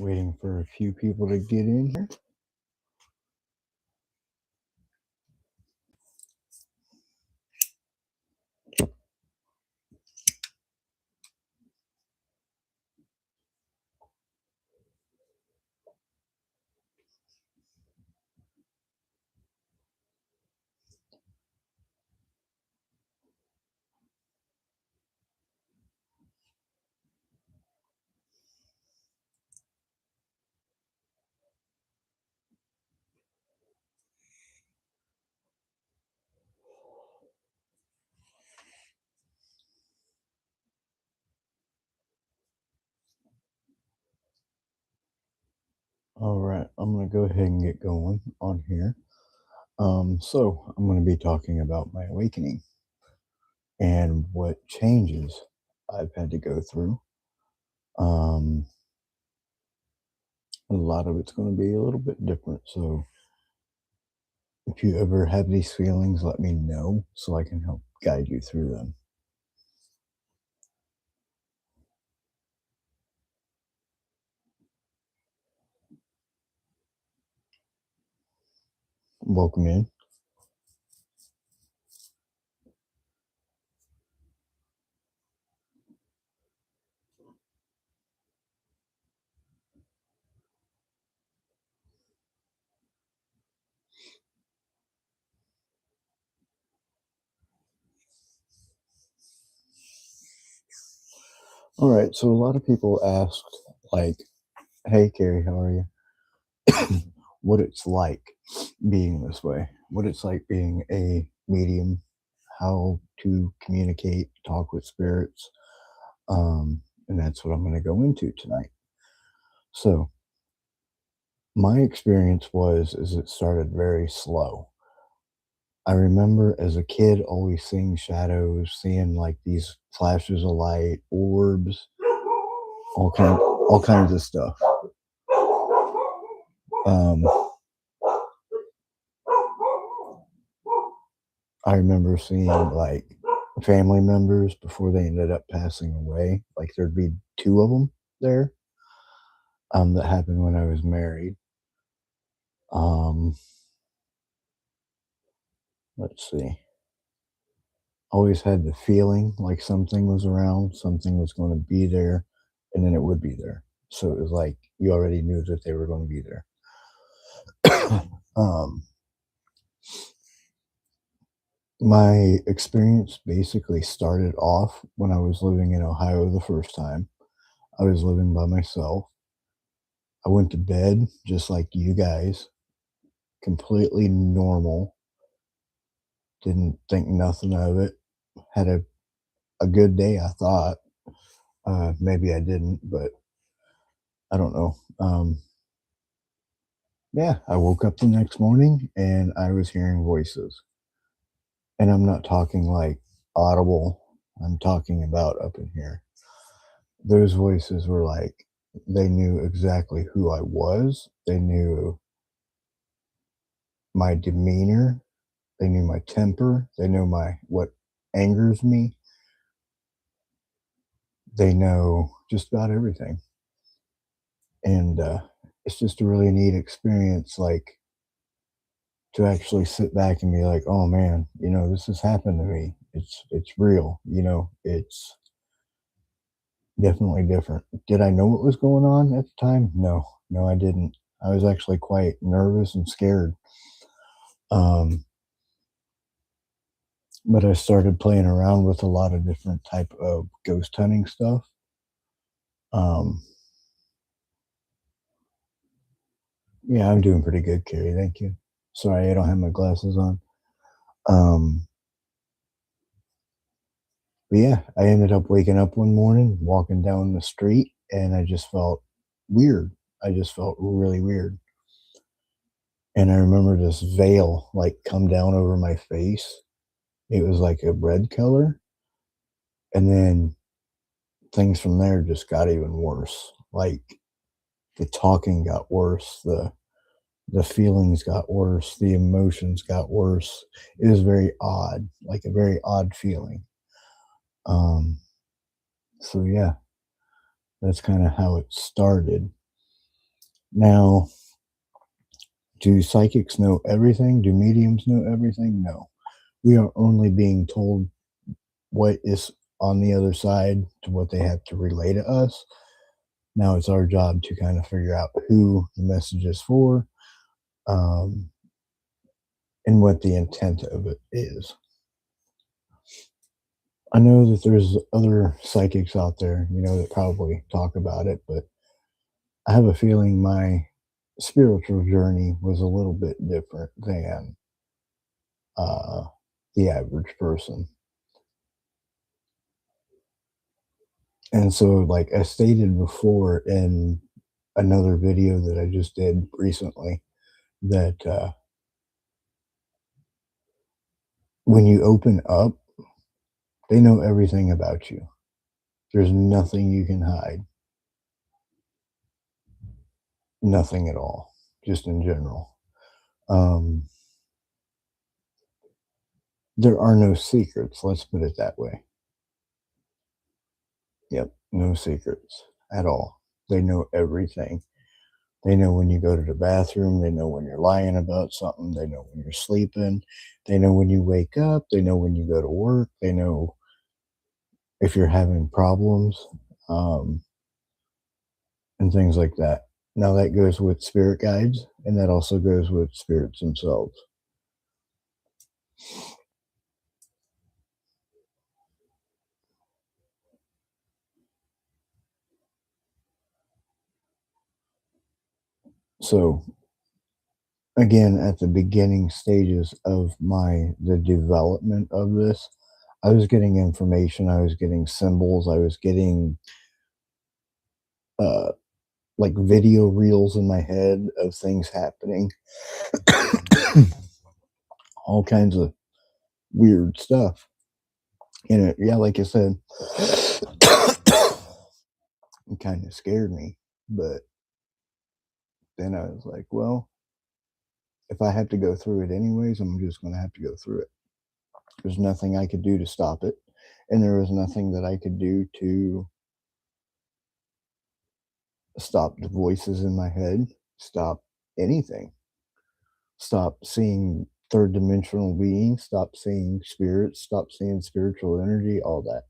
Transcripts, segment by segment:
Waiting for a few people to get in here. All right, I'm going to go ahead and get going on here. So I'm going to be talking about my awakening and what changes I've had to go through. Um, a lot of it's going to be a little bit different. So if you ever have these feelings, let me know so I can help guide you through them. Welcome in. All right, so a lot of people asked, like, hey, Carrie, how are you? What it's like being this way, what it's like being a medium, how to communicate, talk with spirits. And that's what I'm going to go into tonight. So, my experience is it started very slow. I remember as a kid always seeing shadows, seeing like these flashes of light, orbs, all kinds of stuff. Um, I remember seeing like family members before they ended up passing away. Like there'd be two of them there. That happened when I was married. Um, let's see. Always had the feeling like something was around, something was going to be there, and then it would be there. So it was like you already knew that they were going to be there. um, my experience basically started off when I was living in Ohio the first time. I was living by myself. I went to bed just like you guys, completely normal. Didn't think nothing of it. Had a good day, I thought. Maybe I didn't, but I don't know. Yeah, I woke up the next morning and I was hearing voices. And I'm not talking like audible, I'm talking about up in here. Those voices were like, they knew exactly who I was, they knew my demeanor, they knew my temper, they know my what angers me, they know just about everything. And it's just a really neat experience, like to actually sit back and be like, oh man, this has happened to me. It's real, it's definitely different. Did I know what was going on at the time? No, no, I didn't. I was actually quite nervous and scared. Um, but I started playing around with a lot of different type of ghost hunting stuff. Um, yeah, I'm doing pretty good, Carrie. Thank you. Sorry, I don't have my glasses on. Um, but yeah, I ended up waking up one morning, walking down the street, and I just felt weird. I just felt really weird. And I remember this veil like come down over my face. It was like a red color. And then things from there just got even worse. Like the talking got worse, the feelings got worse, the emotions got worse. It was very odd, like a very odd feeling. Um, so yeah, that's kind of how it started. Now, do psychics know everything? Do mediums know everything? No. We are only being told what is on the other side to what they have to relay to us. Now it's our job to kind of figure out who the message is for, um, and what the intent of it is. I know that there's other psychics out there, that probably talk about it, but I have a feeling my spiritual journey was a little bit different than uh, the average person. And so, like I stated before in another video that I just did recently, that when you open up, they know everything about you. There's nothing you can hide, nothing at all, just in general. Um, there are no secrets, let's put it that way. Yep, no secrets at all. They know everything. They know when you go to the bathroom. They know when you're lying about something. They know when you're sleeping. They know when you wake up. They know when you go to work. They know if you're having problems, um, and things like that. Now, that goes with spirit guides, and that also goes with spirits themselves. So, again, at the beginning stages of the development of this, I was getting information, I was getting symbols, I was getting uh, like video reels in my head of things happening, all kinds of weird stuff. And yeah, like I said, it kind of scared me. But then I was like, well, if I have to go through it anyways, I'm just going to have to go through it. There's nothing I could do to stop it. And there was nothing that I could do to stop the voices in my head, stop anything, stop seeing third dimensional beings, stop seeing spirits, stop seeing spiritual energy, all that.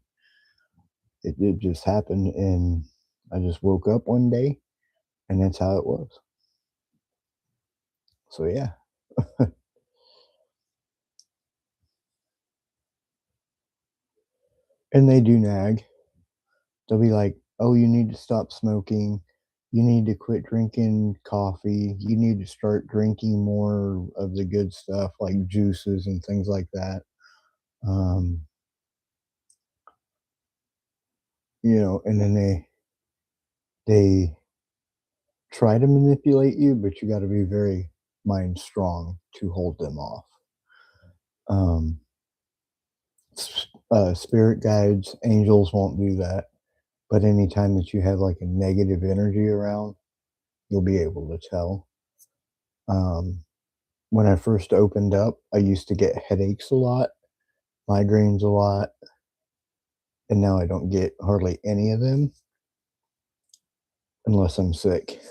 It did just happen. And I just woke up one day and that's how it was. So, yeah. And they do nag. They'll be like, "Oh, you need to stop smoking. You need to quit drinking coffee. You need to start drinking more of the good stuff like juices and things like that." Um, and then they try to manipulate you, but you got to be very mind strong to hold them off. Um, spirit guides, angels won't do that, but anytime that you have like a negative energy around, you'll be able to tell. Um, when I first opened up, I used to get headaches a lot, migraines a lot, and now I don't get hardly any of them unless I'm sick.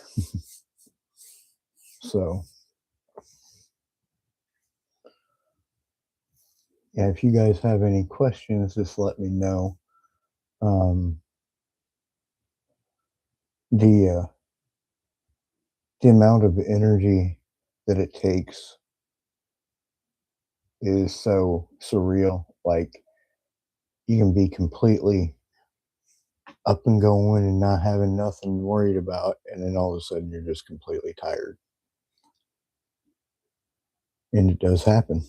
So, yeah, if you guys have any questions, just let me know. Um, the the amount of energy that it takes is so surreal. Like you can be completely up and going and not having nothing worried about, and then all of a sudden you're just completely tired. And it does happen.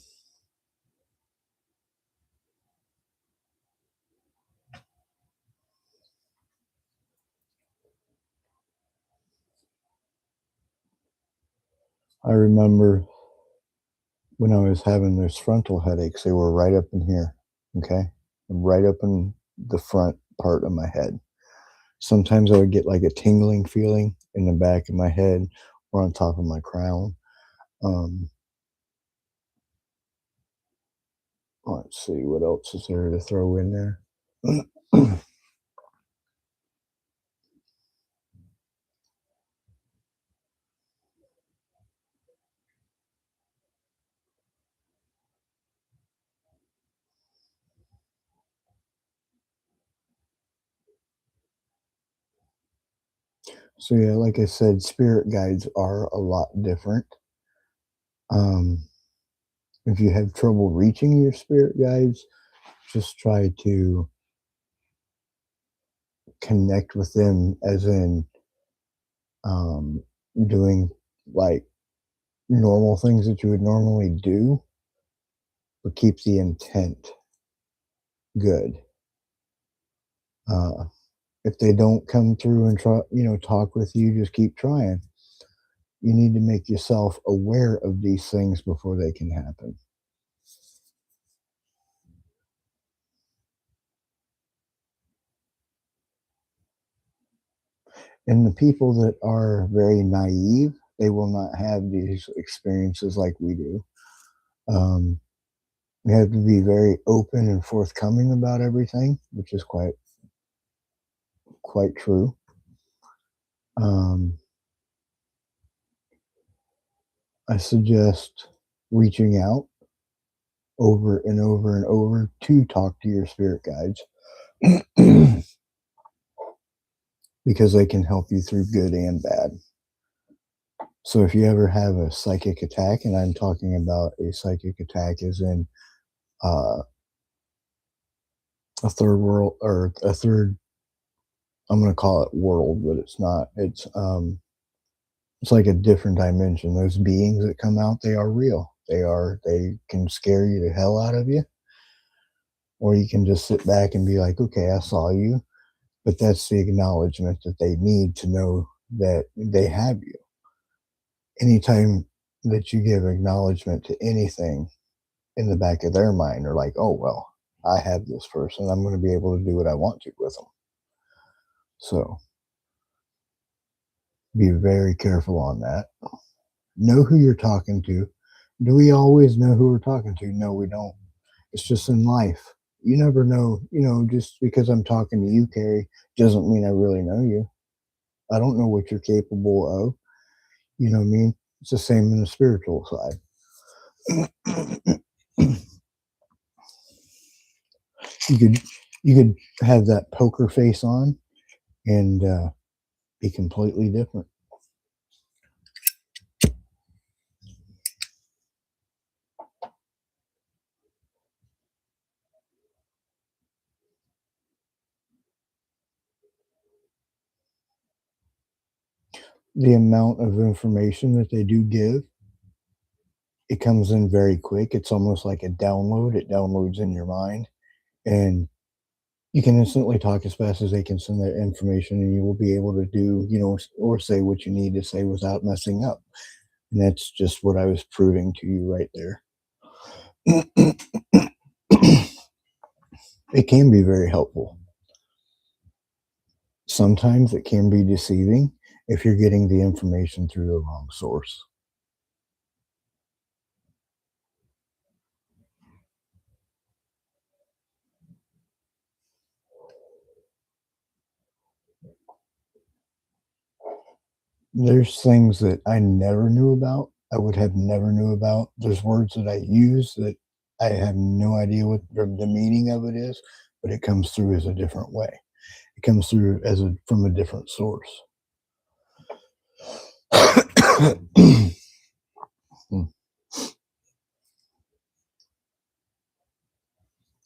I remember when I was having those frontal headaches, they were right up in here, okay? Right up in the front part of my head. Sometimes I would get like a tingling feeling in the back of my head or on top of my crown. Um, let's see, what else is there to throw in there? So yeah, like I said, spirit guides are a lot different. Um, if you have trouble reaching your spirit guides, just try to connect with them, as in um, doing like normal things that you would normally do, but keep the intent good. Uh, if they don't come through and try, talk with you, just keep trying. You need to make yourself aware of these things before they can happen. And the people that are very naive, they will not have these experiences like we do. Um, you have to be very open and forthcoming about everything, which is quite true. Um, I suggest reaching out over and over and over to talk to your spirit guides because they can help you through good and bad. So if you ever have a psychic attack, and I'm talking about a psychic attack as in uh, a third world or a third, I'm going to call it world, but it's not. It's like a different dimension. Those beings that come out, they are real. They can scare you the hell out of you, or you can just sit back and be like, okay, I saw you. But that's the acknowledgement that they need to know that they have you. Anytime that you give acknowledgement to anything in the back of their mind, are like, oh, well, I have this person. I'm going to be able to do what I want to with them. So be very careful on that. Know who you're talking to. Do we always know who we're talking to? No, we don't. It's just in life. You never know, just because I'm talking to you, Carrie, doesn't mean I really know you. I don't know what you're capable of. You know what I mean? It's the same in the spiritual side. you could you could have that poker face on and be completely different. The amount of information that they do give, it comes in very quick. It's almost like a download. It downloads in your mind, and you can instantly talk as fast as they can send that information, and you will be able to do, or say what you need to say without messing up. And that's just what I was proving to you right there. It can be very helpful. Sometimes it can be deceiving if you're getting the information through the wrong source. There's things that I never knew about. I would have never knew about. There's words that I use that I have no idea what the meaning of it is, but it comes through as a different way. It comes through from a different source.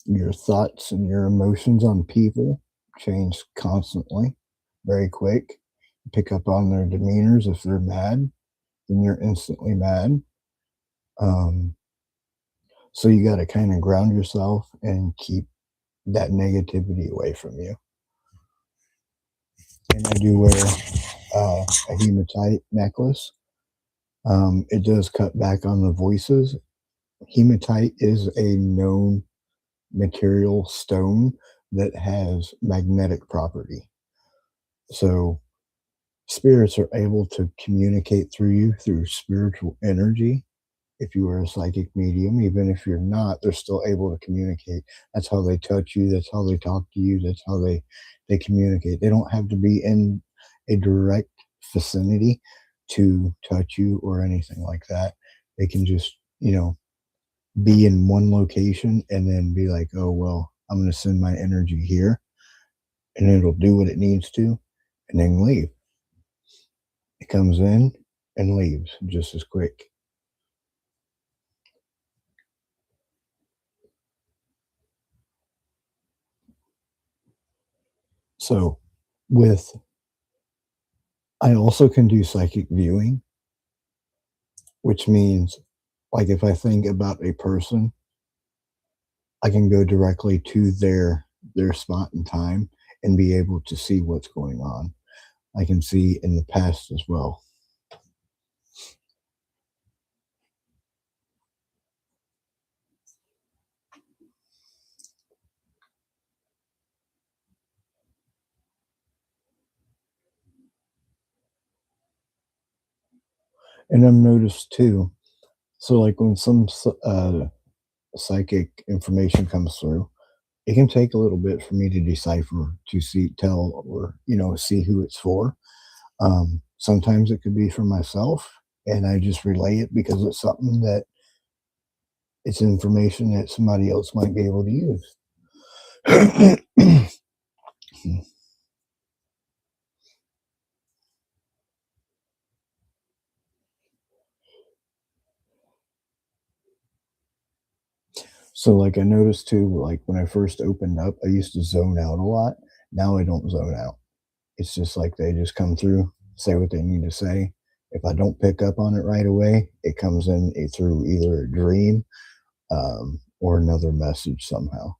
Your thoughts and your emotions on people change constantly, very quick. Pick up on their demeanors. If they're mad, then you're instantly mad. Um, so you got to kind of ground yourself and keep that negativity away from you. And I do wear a hematite necklace. It does cut back on the voices. Hematite is a known material stone that has magnetic property. So spirits are able to communicate through you through spiritual energy. If you are a psychic medium, even if you're not, they're still able to communicate. That's how they touch you. That's how they talk to you. That's how they communicate. They don't have to be in a direct vicinity to touch you or anything like that. They can just, be in one location and then be like, oh, well, I'm going to send my energy here and it'll do what it needs to and then leave. It comes in and leaves just as quick. So, with I also can do psychic viewing, which means, like, if I think about a person, I can go directly to their spot in time and be able to see what's going on. I can see in the past as well. And I've noticed too. So, like when psychic information comes through, it can take a little bit for me to decipher, to see, tell, or see who it's for. Sometimes it could be for myself, and I just relay it because it's something that it's information that somebody else might be able to use. So, like, I noticed too, like when I first opened up, I used to zone out a lot. Now I don't zone out. It's just like they just come through, say what they need to say. If I don't pick up on it right away, it comes in through either a dream, or another message somehow.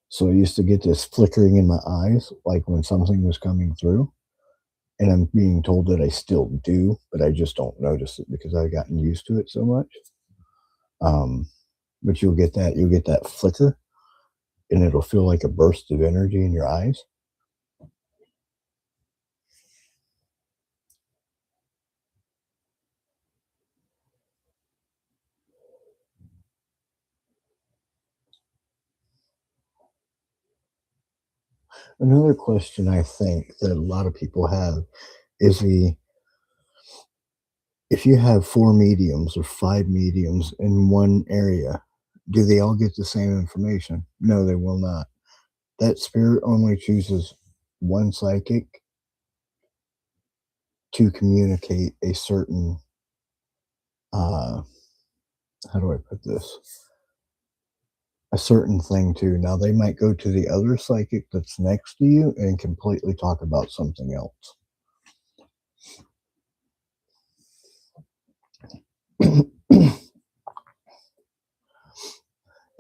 So I used to get this flickering in my eyes, like when something was coming through, and I'm being told that I still do, but I just don't notice it because I've gotten used to it so much. Um, but you'll get that flicker, and it'll feel like a burst of energy in your eyes. Another question I think that a lot of people have is the if you have four mediums or five mediums in one area, do they all get the same information? No, they will not. That spirit only chooses one psychic to communicate a certain, uh, how do I put this? A certain thing to. Now, they might go to the other psychic that's next to you and completely talk about something else.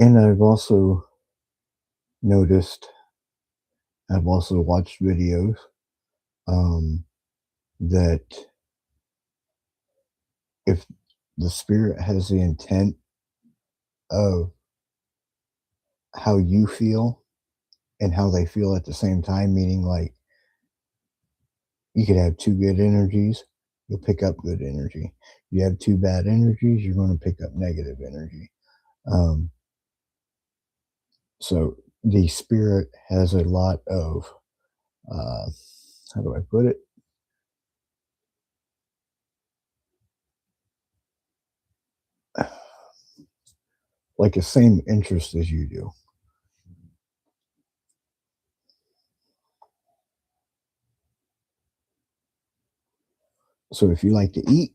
And noticed, I've also watched videos, um, that if the spirit has the intent of how you feel and how they feel at the same time, meaning like you could have two good energies, you'll pick up good energy. You have two bad energies, you're going to pick up negative energy. Um, so the spirit has a lot of, uh, how do I put it? Like the same interest as you do. So if you like to eat,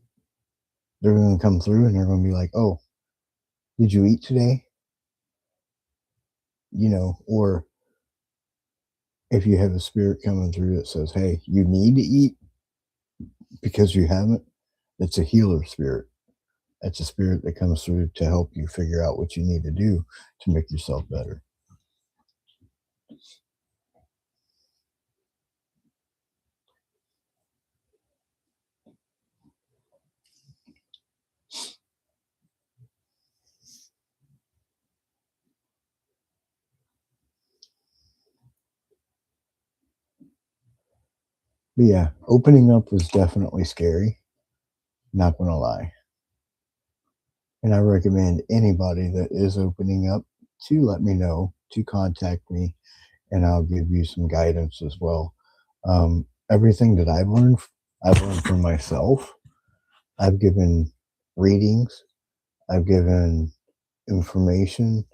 they're going to come through and they're going to be like, oh, did you eat today? Or if you have a spirit coming through that says, hey, you need to eat because you haven't, it's a healer spirit. That's a spirit that comes through to help you figure out what you need to do to make yourself better. But yeah, opening up was definitely scary, not gonna lie. And I recommend anybody that is opening up to let me know, to contact me, and I'll give you some guidance as well. Everything that I've learned from myself. I've given readings, I've given information,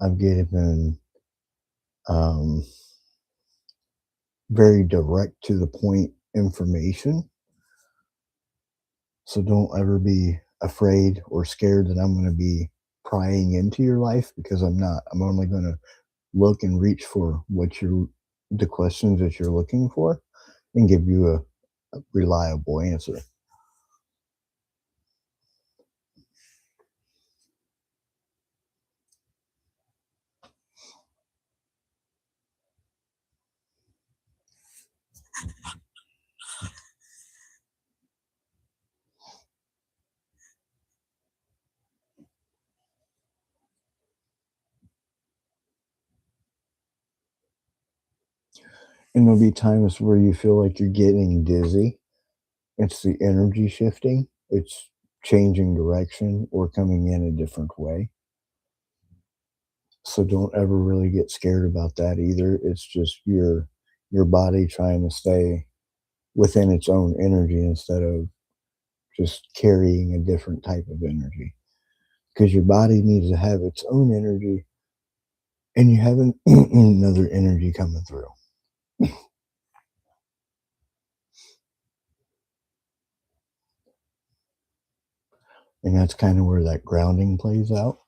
I've given um, very direct to the point information. So don't ever be afraid or scared that I'm going to be prying into your life, because I'm not. I'm only going to look and reach for the questions that you're looking for, and give you a reliable answer. And there'll be times where you feel like you're getting dizzy. It's the energy shifting. It's changing direction or coming in a different way. So don't ever really get scared about that either. It's just your body trying to stay within its own energy instead of just carrying a different type of energy. Because your body needs to have its own energy, and you have another energy coming through. And that's kind of where that grounding plays out.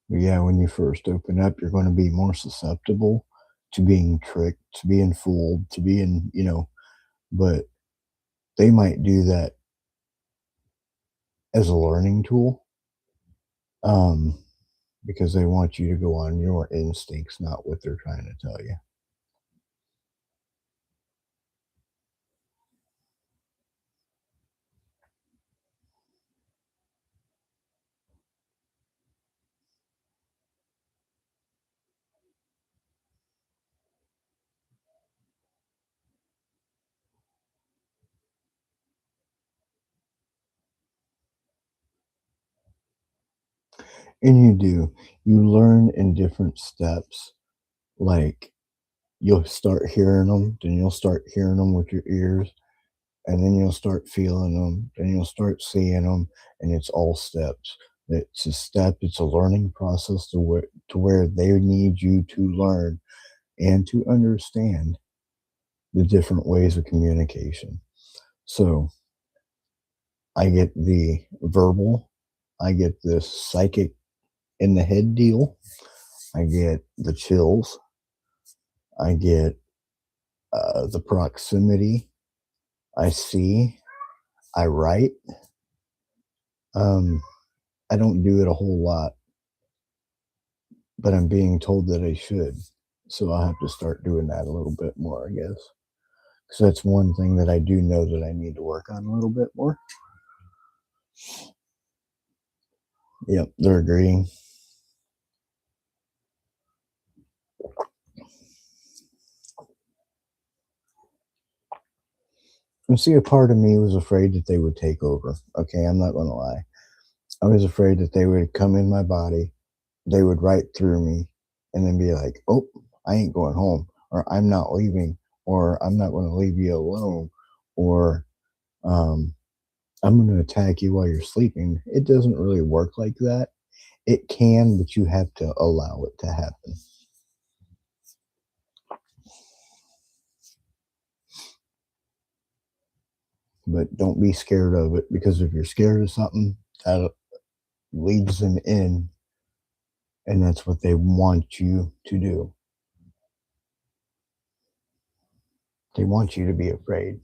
But yeah, when you first open up, you're going to be more susceptible to being tricked, to being fooled, to being, but they might do that as a learning tool, um, because they want you to go on your instincts, not what they're trying to tell you. And you do. You learn in different steps. Like, you'll start hearing them, then you'll start hearing them with your ears, and then you'll start feeling them, then you'll start seeing them, and it's all steps. It's a step, it's a learning process to where they need you to learn and to understand the different ways of communication. So I get the verbal, I get this psychic in the head deal, I get the chills, I get the proximity, I see, I write. Um, I don't do it a whole lot, but I'm being told that I should. So I'll have to start doing that a little bit more, I guess. Because that's one thing that I do know that I need to work on a little bit more. Yep, they're agreeing. And see, a part of me was afraid that they would take over. Okay, I'm not going to lie. I was afraid that they would come in my body, they would write through me, and then be like, oh, I ain't going home, or I'm not leaving, or I'm not going to leave you alone, or um, I'm going to attack you while you're sleeping. It doesn't really work like that. It can, but you have to allow it to happen. But don't be scared of it, because if you're scared of something, that leads them in, and that's what they want you to do. They want you to be afraid.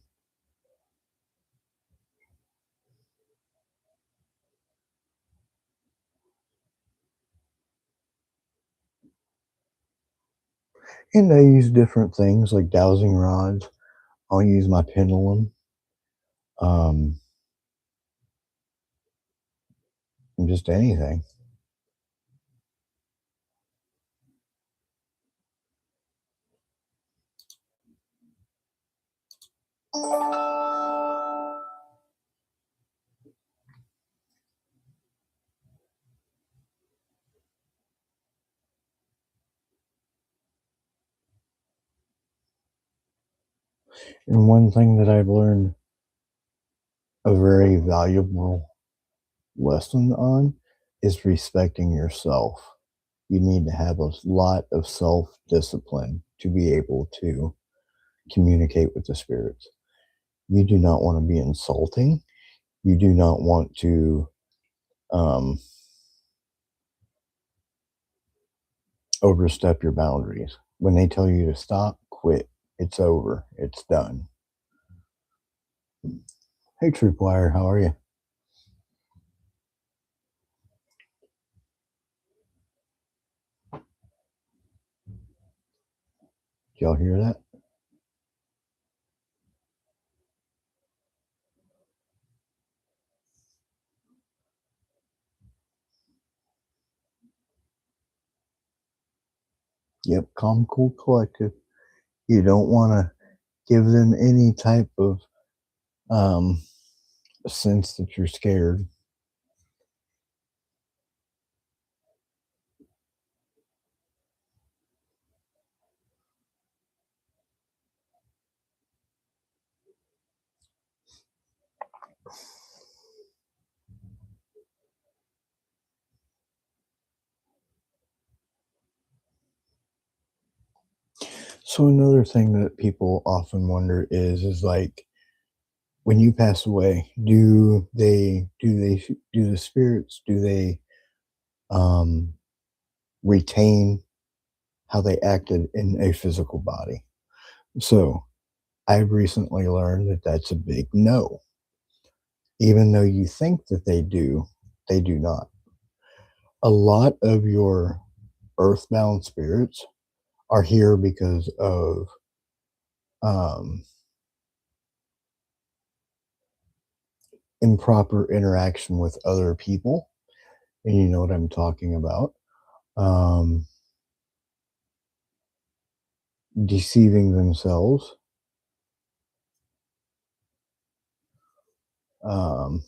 And I use different things like dowsing rods. I'll use my pendulum. Um, and just anything. And one thing that I've learned a very valuable lesson on is respecting yourself. You need to have a lot of self discipline to be able to communicate with the spirits. You do not want to be insulting. You do not want to um, overstep your boundaries. When they tell you to stop, quit. It's over. It's done. Hey, Tripwire, how are you? Did y'all hear that? Yep, calm, cool, collective. You don't want to give them any type of um, sense that you're scared. So another thing that people often wonder is like when you pass away, do the spirits um, retain how they acted in a physical body? So I've recently learned that that's a big no. Even though you think that they do not. A lot of your earthbound spirits are here because of um, improper interaction with other people, and you know what I'm talking about. Um, Deceiving themselves, um,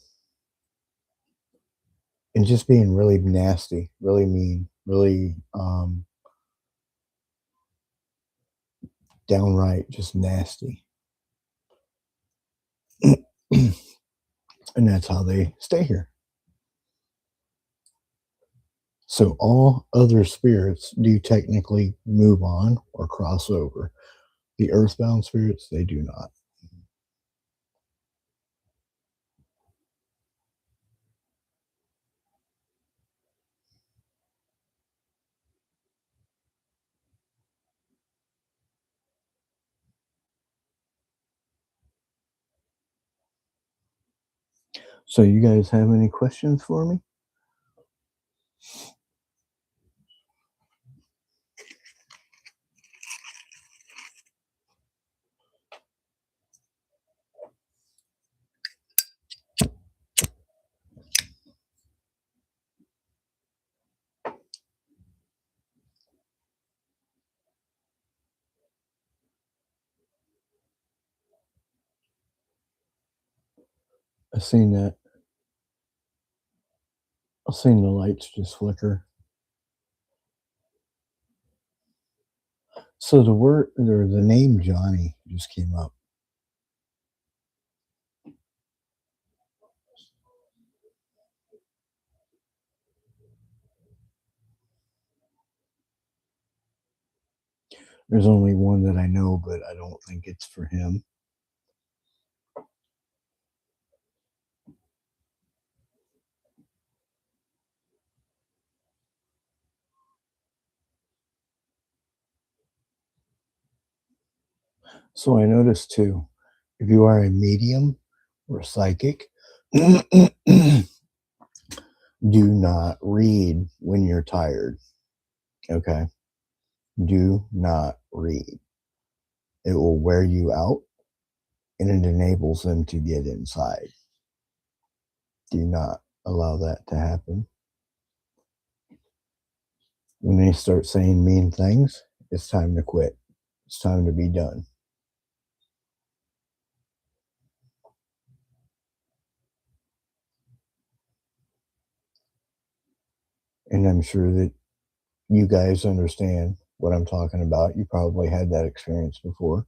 and just being really nasty, really mean, really downright just nasty. And that's how they stay here. So all other spirits do technically move on or cross over. The earthbound spirits, they do not. So you guys have any questions for me? I've seen that. I've seen the lights just flicker. So the word or the name Johnny just came up. There's only one that I know, but I don't think it's for him. So I noticed too, if you are a medium or psychic, do not read when you're tired. Okay. Do not read. It will wear you out and it enables them to get inside. Do not allow that to happen. When they start saying mean things, it's time to quit. It's time to be done. And I'm sure that you guys understand what I'm talking about. You probably had that experience before.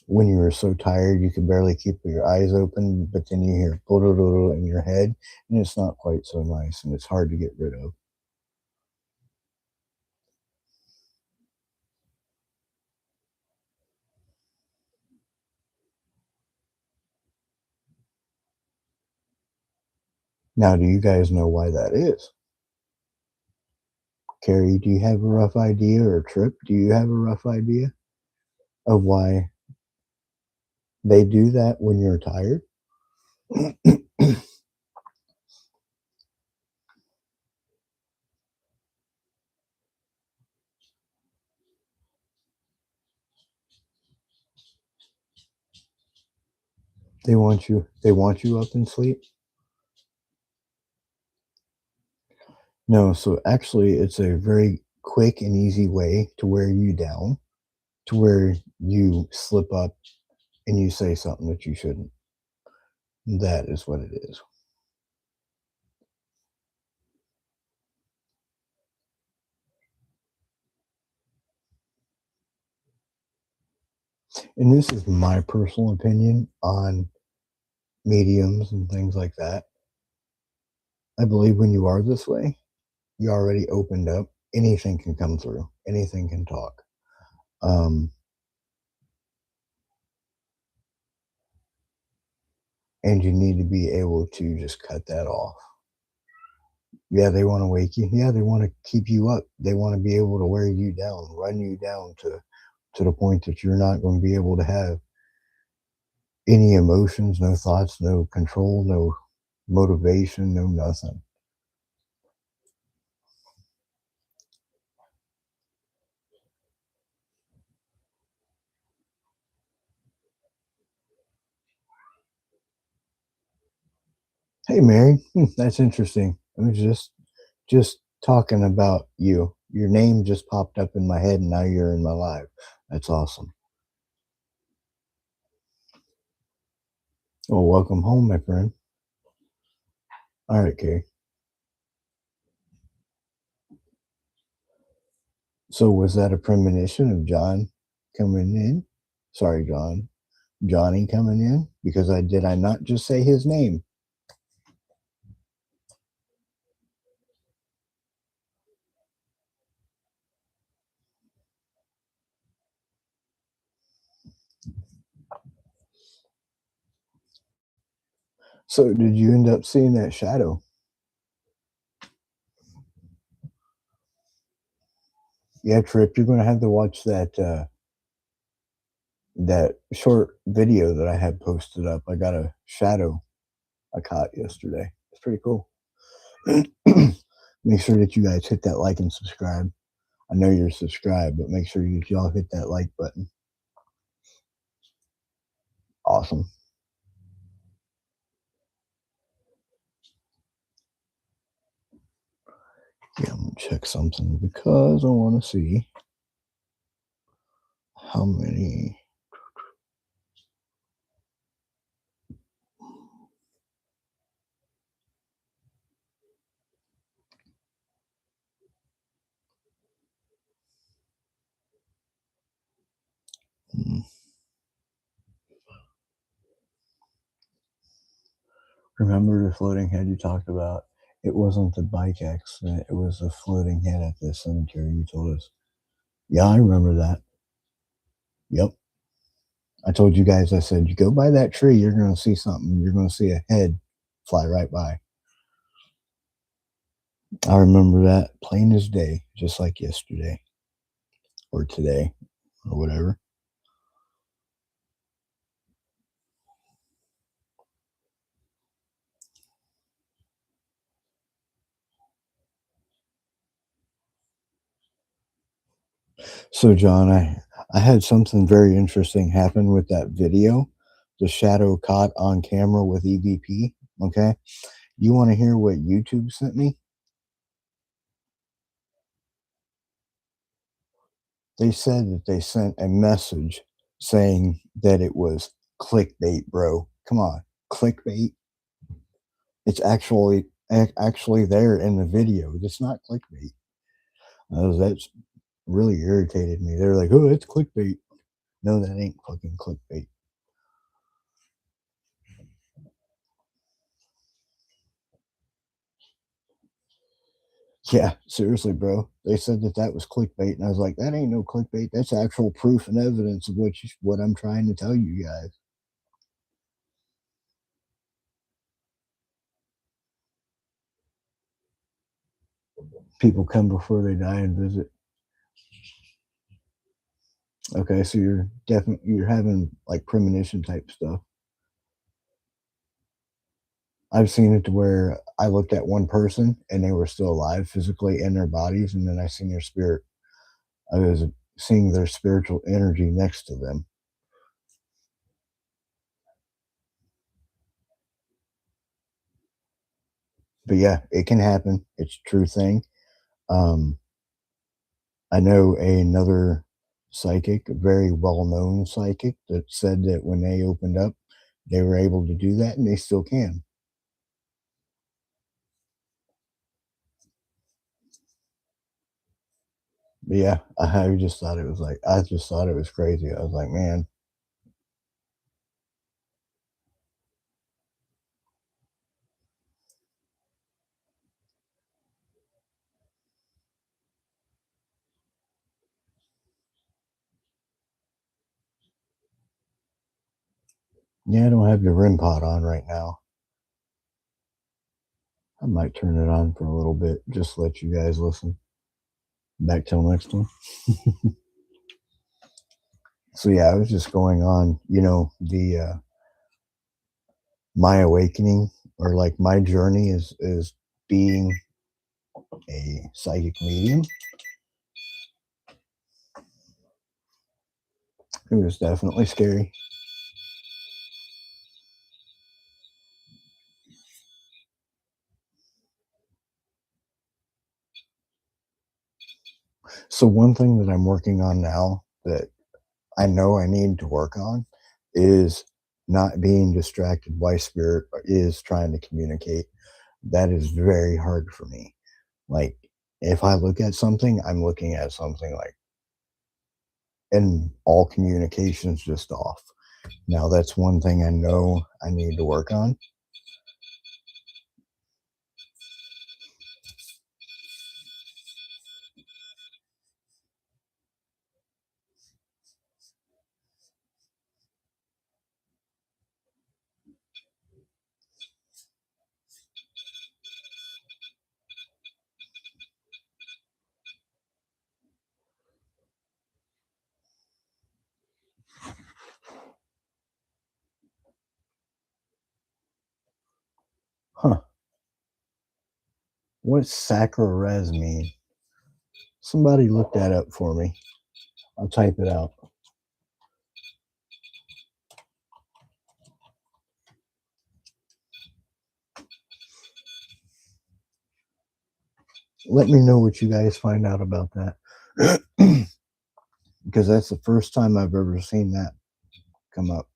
when you were so tired you could barely keep your eyes open, but then you hear in your head, and it's not quite so nice, and it's hard to get rid of. Now, do you guys know why that is? Carrie, do you have a rough idea, or Trip, do you have a rough idea of why they do that when you're tired? They want you up and sleep? No, so actually it's a very quick and easy way to wear you down, to where you slip up and you say something that you shouldn't. That is what it is. And this is my personal opinion on mediums and things like that. I believe when you are this way, you already opened up. Anything can come through. Anything can talk. Um, and you need to be able to just cut that off. Yeah, they want to wake you. Yeah, they want to keep you up. They want to be able to wear you down, run you down to the point that you're not going to be able to have any emotions, no thoughts, no control, no motivation, no nothing. Hey, Mary, that's interesting. I was just talking about you. Your name just popped up in my head, and now you're in my life. That's awesome. Well, welcome home, my friend. All right, Kay. So was that a premonition of John coming in? Sorry, John. Johnny coming in? Because I not just say his name? So did you end up seeing that shadow? Yeah, Trip, you're gonna have to watch that short video that I had posted up. I got a shadow I caught yesterday. It's pretty cool. Make sure that you guys hit that like and subscribe. I know you're subscribed, but make sure y'all hit that like button. Awesome. Yeah, I'm gonna check something because I want to see how many. Hmm. Remember the floating head you talked about? It wasn't the bike accident. It was the floating head at the cemetery. You told us. Yeah, I remember that. Yep. I told you guys. I said you go by that tree. You're going to see something. You're going to see a head fly right by. I remember that plain as day, just like yesterday or today or whatever. So, John, I had something very interesting happen with that video. The shadow caught on camera with EVP. Okay. You want to hear what YouTube sent me? They said that they sent a message saying that it was clickbait, bro. Come on, clickbait. It's actually there in the video. It's not clickbait. That's really irritated me. They're like, "Oh, it's clickbait." No, that ain't fucking clickbait. Yeah, seriously, bro. They said that that was clickbait, and I was like, that ain't no clickbait. That's actual proof and evidence of what I'm trying to tell you guys. People come before they die and visit. Okay, so you're having like premonition type stuff. I've seen it to where I looked at one person and they were still alive physically in their bodies, and then I seen their spirit. I was seeing their spiritual energy next to them. But yeah, it can happen. It's a true thing. Um, I know another psychic, a very well known psychic, that said that when they opened up, they were able to do that and they still can. But yeah, I just thought it was crazy. I was like, man, yeah, I don't have the REM pod on right now. I might turn it on for a little bit, just to let you guys listen. Back till next one. So yeah, I was just going on, the my awakening, or like my journey is being a psychic medium. It was definitely scary. So one thing that I'm working on now that I know I need to work on is not being distracted while spirit is trying to communicate. That is very hard for me. Like, if I look at something, I'm looking at something like, and all communication's just off. Now, that's one thing I know I need to work on. Huh. What's sacral mean? Somebody look that up for me. I'll type it out. Let me know what you guys find out about that. Because that's the first time I've ever seen that come up.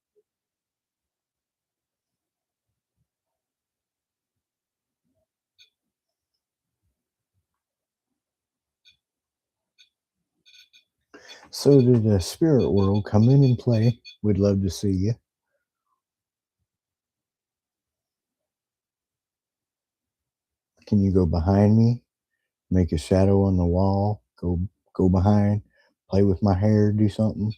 So did the spirit world come in and play? We'd love to see you. Can you go behind me? Make a shadow on the wall? Go behind, play with my hair, do something.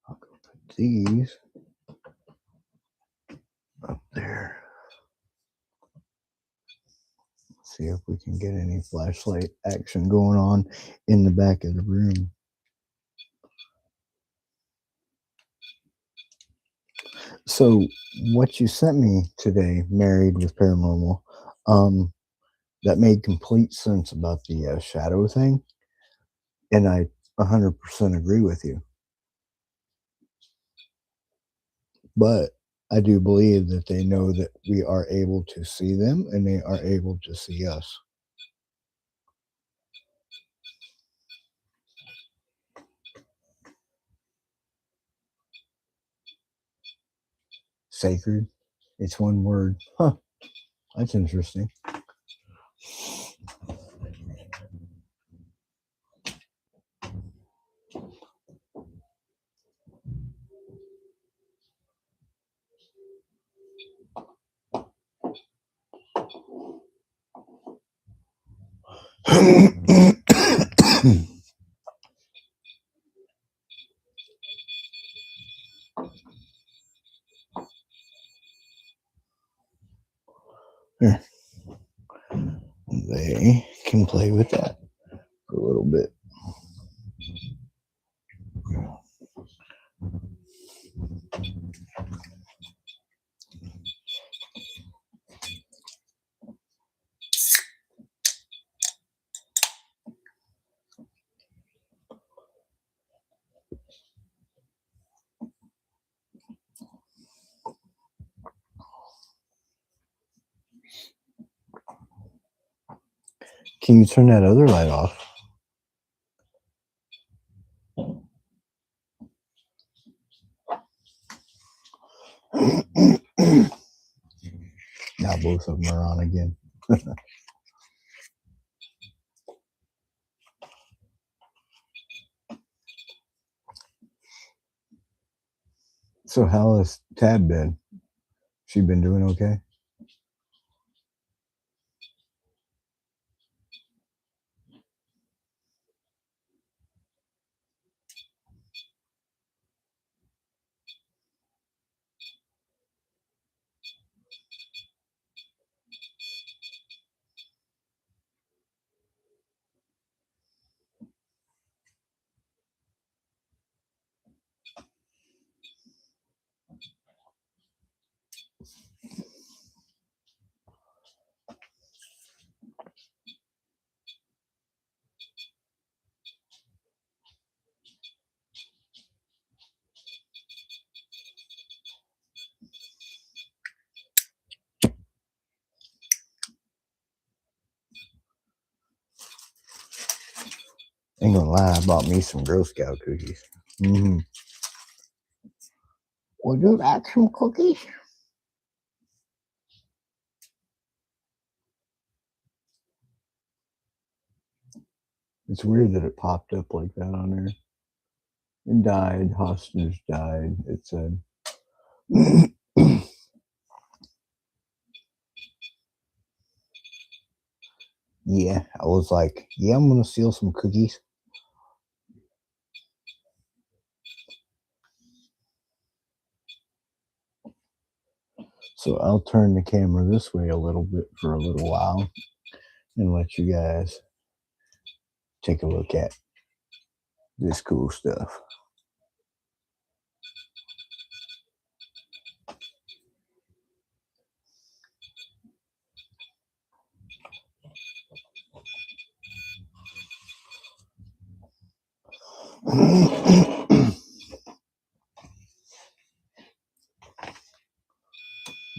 I'll go put these up there. See if we can get any flashlight action going on in the back of the room. So, what you sent me today, Married with Paranormal, um, that made complete sense about the shadow thing, and I 100% agree with you. But I do believe that they know that we are able to see them and they are able to see us. Sacred. It's one word. Huh. That's interesting. Here, they can play with that for a little bit. Can you turn that other light off? Now both of them are on again. So how has Tab been? She been doing okay? Ain't gonna lie, I bought me some Girl Scout cookies. Mm-hmm. Would you like some cookies? It's weird that it popped up like that on there. It died, hostage died, it said. Yeah, I was like, yeah, I'm gonna steal some cookies. So I'll turn the camera this way a little bit for a little while and let you guys take a look at this cool stuff.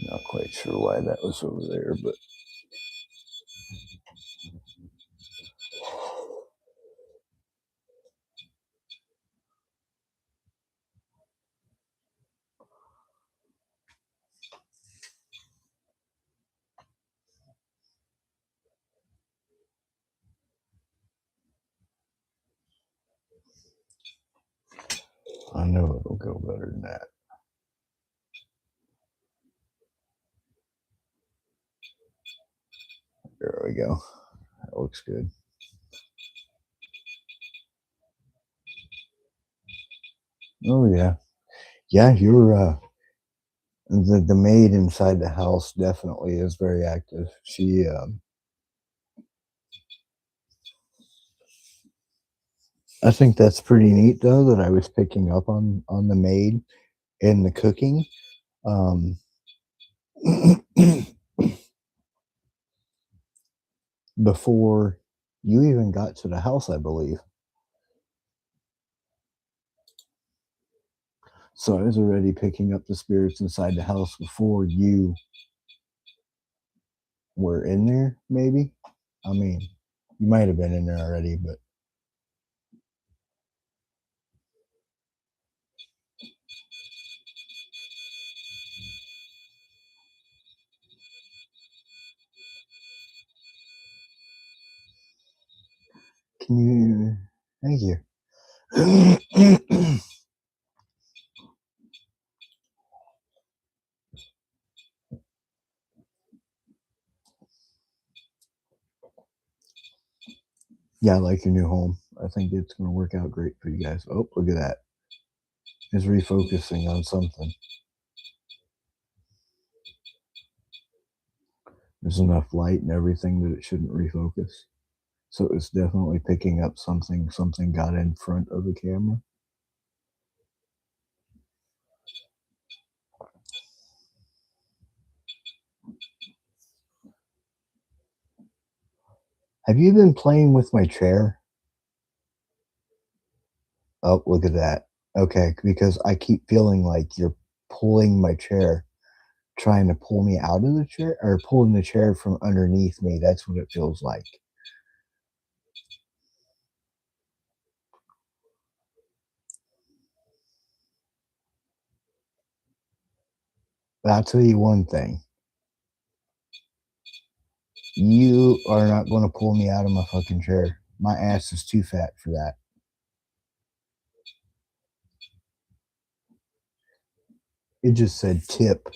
Not quite sure why that was over there, but I know it'll go better than that. There we go. That looks good. Oh yeah, yeah. You're the maid inside the house definitely is very active. She I think that's pretty neat though that I was picking up on the maid and the cooking. Um, before you even got to the house, I believe. So I was already picking up the spirits inside the house before you were in there, maybe. I mean, you might have been in there already, but can you? Thank you. Yeah, I like your new home. I think it's going to work out great for you guys. Oh, look at that. It's refocusing on something. There's enough light and everything that it shouldn't refocus. So it's definitely picking up something. Something got in front of the camera. Have you been playing with my chair? Oh, look at that. Okay, because I keep feeling like you're pulling my chair, trying to pull me out of the chair or pulling the chair from underneath me. That's what it feels like. But I'll tell you one thing. You are not going to pull me out of my fucking chair. My ass is too fat for that. It just said tip.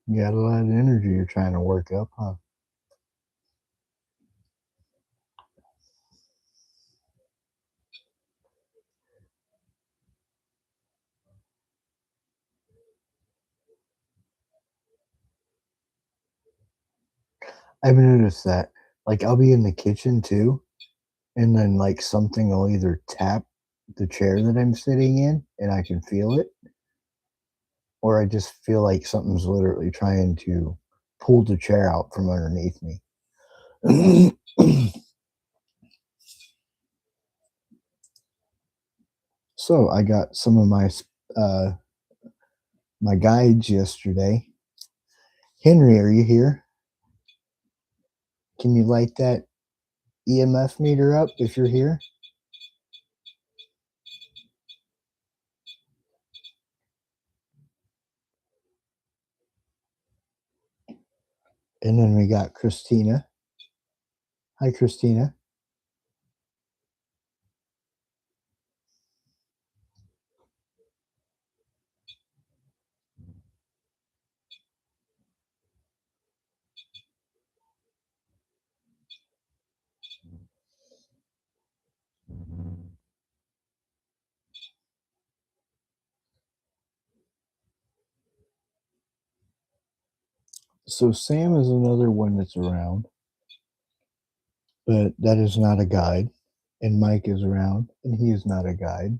You got a lot of energy you're trying to work up, huh? I've noticed that. Like, I'll be in the kitchen too, and then, like, something will either tap the chair that I'm sitting in and I can feel it, or I just feel like something's literally trying to pull the chair out from underneath me. So I got some of uh, my guides yesterday. Henry, are you here? Can you light that EMF meter up if you're here? And then we got Christina. Hi, Christina. So Sam is another one that's around, but that is not a guide. And Mike is around, and he is not a guide.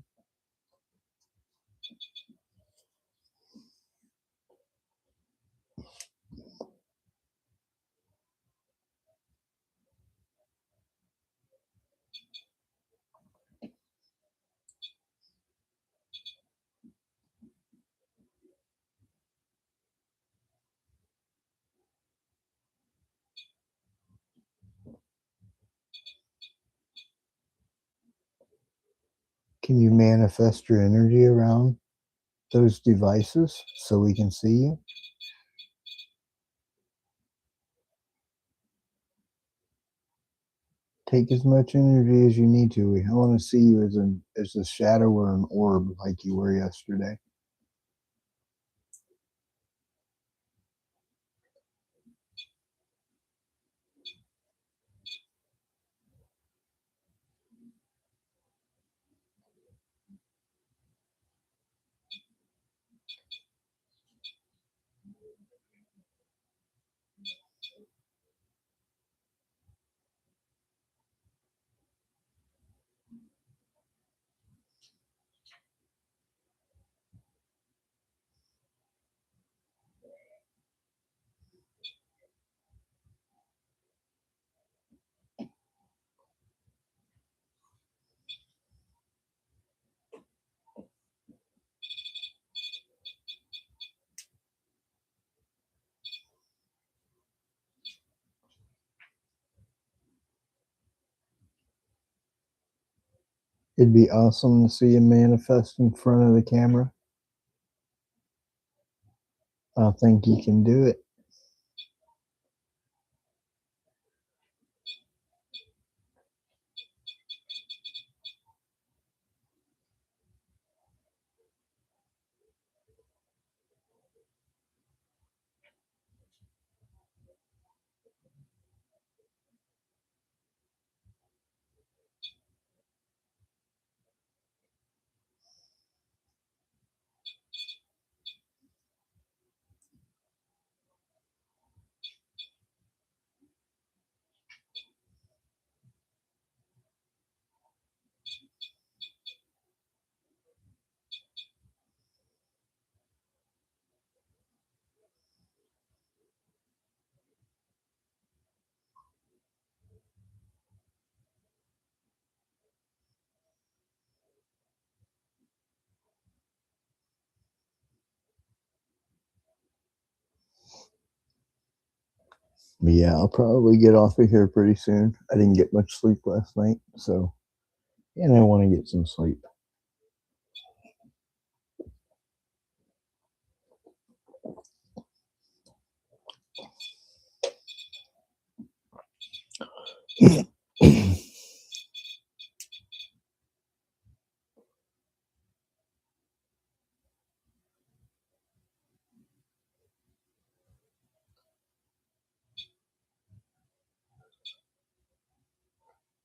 Can you manifest your energy around those devices so we can see you? Take as much energy as you need to. I want to see you as a shadow or an orb like you were yesterday. It'd be awesome to see you manifest in front of the camera. I think you can do it. But yeah, I'll probably get off of here pretty soon. I didn't get much sleep last night, so and I want to get some sleep.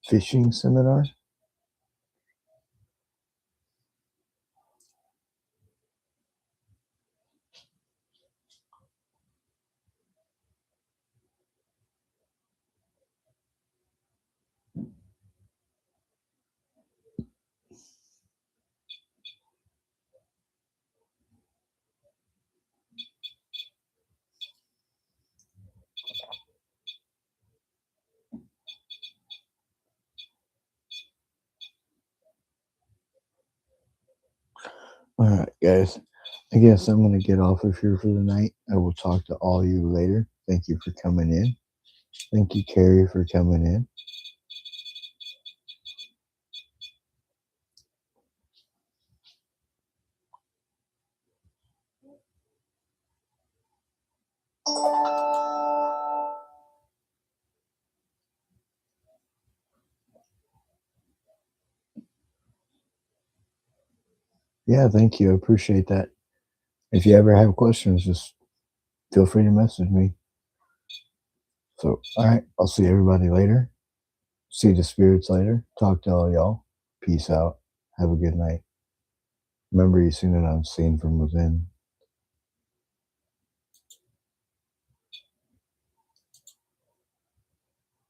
Fishing seminar? All right, guys. I guess I'm going to get off of here for the night. I will talk to all you later. Thank you for coming in. Thank you, Carrie, for coming in. Yeah, thank you. I appreciate that. If you ever have questions, just feel free to message me. So, all right, I'll see everybody later. See the spirits later. Talk to all y'all. Peace out. Have a good night. Remember, you seen it on Seen from Within.